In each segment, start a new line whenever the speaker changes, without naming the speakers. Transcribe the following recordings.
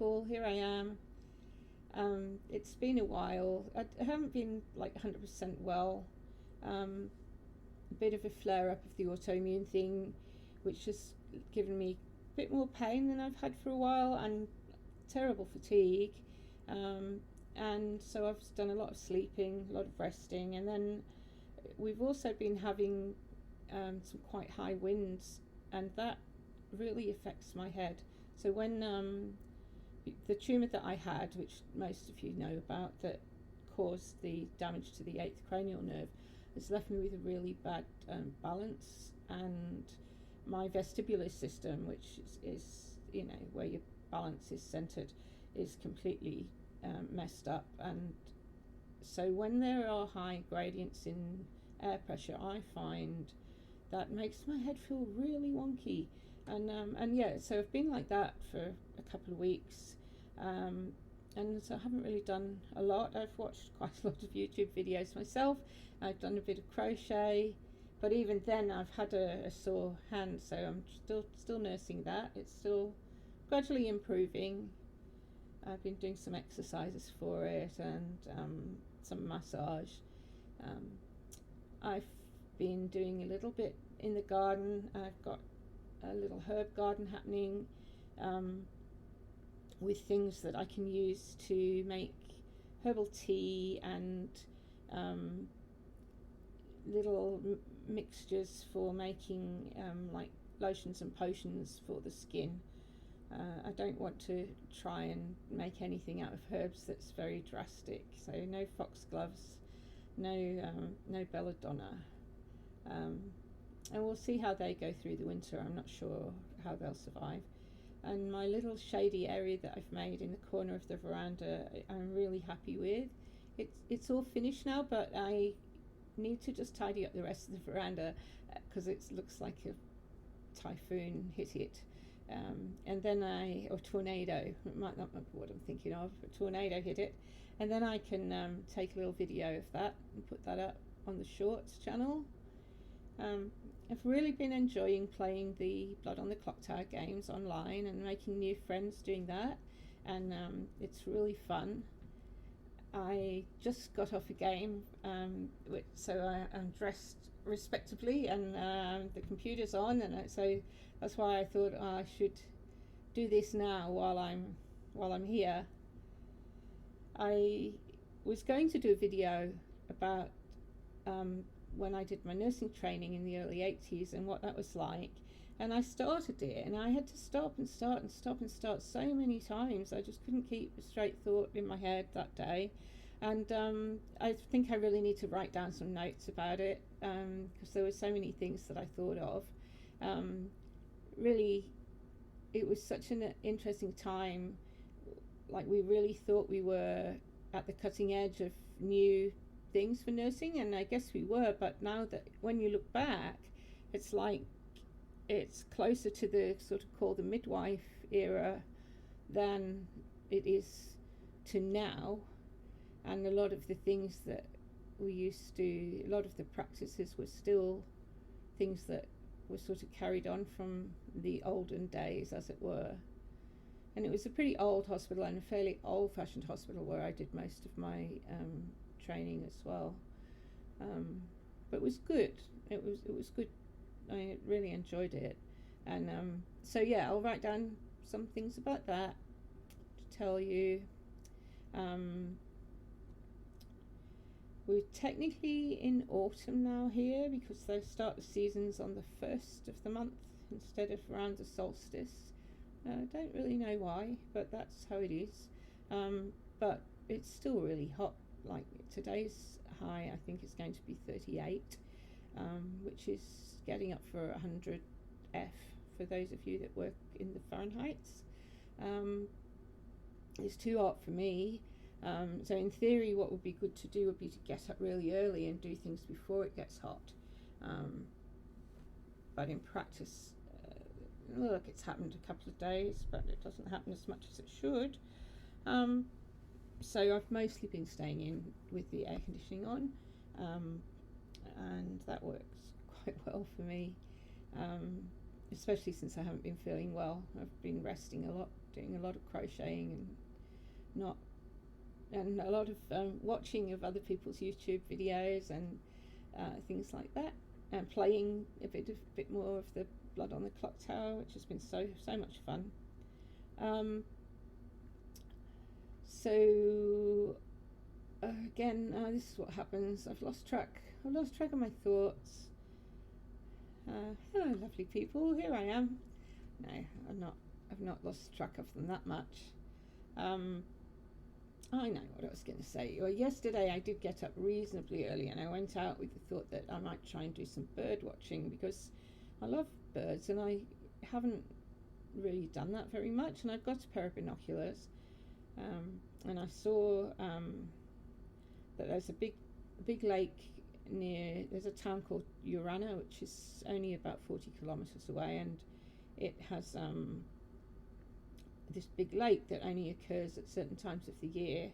people. Here I am. It's been a while. I haven't been like 100% well. A bit of a flare up of the autoimmune thing, which has given me a bit more pain than I've had for a while, and terrible fatigue. And so I've done a lot of sleeping, a lot of resting, and then we've also been having some quite high winds, and that really affects my head. So when the tumour that I had, which most of you know about, that caused the damage to the 8th cranial nerve, has left me with a really bad balance, and my vestibular system, which is where your balance is centred, is completely messed up. And so when there are high gradients in air pressure, I find that makes my head feel really wonky. And yeah, so I've been like that for a couple of weeks. And so I haven't really done a lot. I've watched quite a lot of YouTube videos myself. I've done a bit of crochet, but even then I've had a sore hand, so I'm still nursing that. It's still gradually improving. I've been doing some exercises for it, and some massage. I've been doing a little bit in the garden. I've got a little herb garden happening, with things that I can use to make herbal tea, and little mixtures for making like lotions and potions for the skin. I don't want to try and make anything out of herbs that's very drastic. So no foxgloves, no belladonna, and we'll see how they go through the winter. I'm not sure how they'll survive. And my little shady area that I've made in the corner of the veranda, I'm really happy with. It's all finished now, but I need to just tidy up the rest of the veranda, because it looks like a typhoon hit it. And then or tornado, it might not be what I'm thinking of, a tornado hit it. And then I can take a little video of that and put that up on the Shorts channel. I've really been enjoying playing the Blood on the Clock Tower games online and making new friends doing that, and it's really fun. I just got off a game, so I'm dressed respectably, and the computer's on, and so that's why I thought I should do this now while I'm here. I was going to do a video about when I did my nursing training in the early 80s and what that was like, and I started it, and I had to stop and start and stop and start so many times. I just couldn't keep a straight thought in my head that day, and I think I really need to write down some notes about it, because there were so many things that I thought of. Really, it was such an interesting time. Like, we really thought we were at the cutting edge of new things for nursing, and I guess we were, but now that when you look back, it's like it's closer to the sort of called the midwife era than it is to now. And a lot of the things that we used to, a lot of the practices were still things that were sort of carried on from the olden days, as it were. And it was a pretty old hospital, and a fairly old-fashioned hospital, where I did most of my training as well, but it was good. It was good. I really enjoyed it, and so yeah, I'll write down some things about that to tell you. We're technically in autumn now here, because they start the seasons on the 1st of the month instead of around the solstice. I don't really know why, but that's how it is. But it's still really hot. Like, today's high, I think, is going to be 38, which is getting up for 100 F for those of you that work in the Fahrenheits. It's too hot for me. So in theory, what would be good to do would be to get up really early and do things before it gets hot. But in practice, look, it's happened a couple of days, but it doesn't happen as much as it should. So I've mostly been staying in with the air conditioning on, and that works quite well for me, especially since I haven't been feeling well. I've been resting a lot doing a lot of crocheting and a lot of watching of other people's YouTube videos and things like that, and playing a bit more of the Blood on the Clock Tower, which has been so much fun. So again, this is what happens. I've lost track of my thoughts. Hello, lovely people. Here I am. No, I've not lost track of them that much. I know what I was going to say. Well, yesterday I did get up reasonably early, and I went out with the thought that I might try and do some bird watching, because I love birds and I haven't really done that very much. And I've got a pair of binoculars, and I saw that there's a big lake near. There's a town called Urana, which is only about 40 kilometers away, and it has this big lake that only occurs at certain times of the year.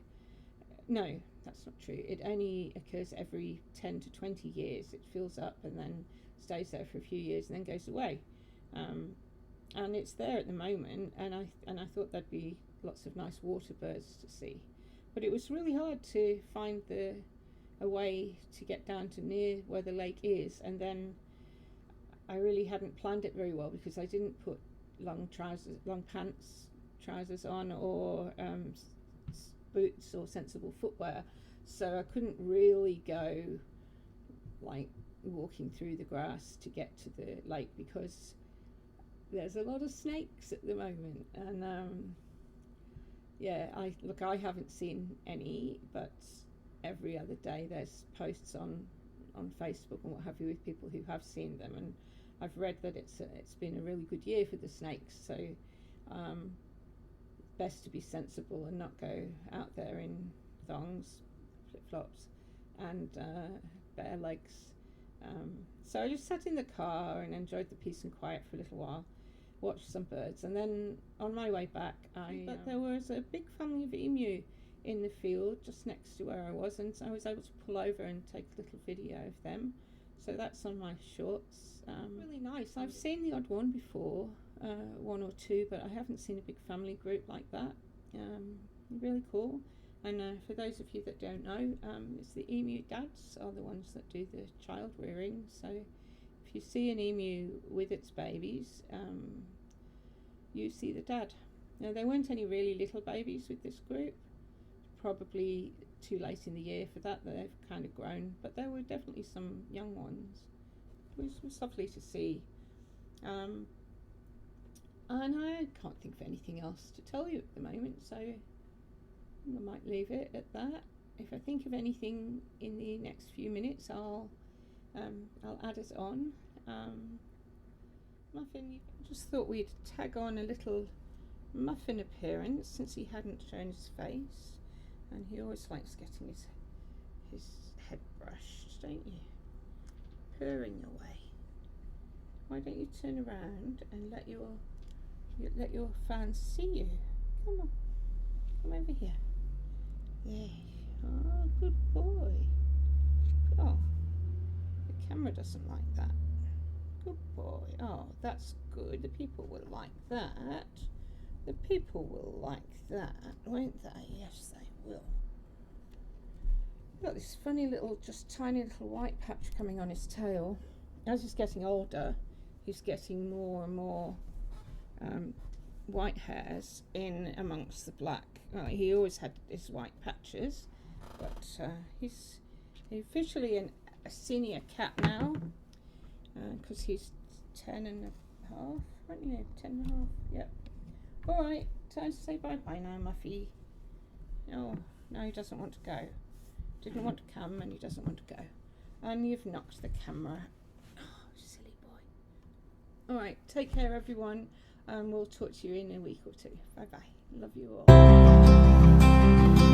No, that's not true. It only occurs every 10 to 20 years. It fills up and then stays there for a few years and then goes away. And it's there at the moment, and I thought there'd be lots of nice water birds to see. But it was really hard to find a way to get down to near where the lake is, and then I really hadn't planned it very well, because I didn't put long trousers on, or boots or sensible footwear, so I couldn't really go like walking through the grass to get to the lake, because there's a lot of snakes at the moment. And I haven't seen any, but every other day there's posts on Facebook and what have you with people who have seen them, and I've read that it's been a really good year for the snakes. So best to be sensible and not go out there in thongs, flip-flops, and bare legs. So I just sat in the car and enjoyed the peace and quiet for a little while, watched some birds, and then on my way back but there was a big family of emu in the field just next to where I was, and I was able to pull over and take a little video of them. So that's on my shorts. Really nice. I've seen the odd one before, one or two, but I haven't seen a big family group like that. Really cool. And for those of you that don't know, it's the emu dads are the ones that do the child rearing. So if you see an emu with its babies, you see the dad. Now, there weren't any really little babies with this group. Probably too late in the year for that. They've kind of grown, but there were definitely some young ones. It was lovely to see. And I can't think of anything else to tell you at the moment, so I might leave it at that. If I think of anything in the next few minutes, I'll add it on. Muffin, just thought we'd tag on a little Muffin appearance, since he hadn't shown his face, and he always likes getting his head brushed, don't you? Purring away. Why don't you turn around and let your fans see you? Come on, come over here. There. Oh, good boy. Oh, the camera doesn't like that. Good boy. Oh, that's good. The people will like that. The people will like that, won't they? Yes, they will. Got this funny little, just tiny little white patch coming on his tail. As he's getting older, he's getting more and more white hairs in amongst the black. Well, he always had his white patches, but he's officially a senior cat now, because he's 10 and a half, aren't you? 10 and a half, yep. Alright, time to say bye-bye now, Muffy. Oh, no, he doesn't want to go. Didn't want to come, and he doesn't want to go. And you've knocked the camera. Oh, silly boy. Alright, take care, everyone, and we'll talk to you in a week or two. Bye-bye. Love you all.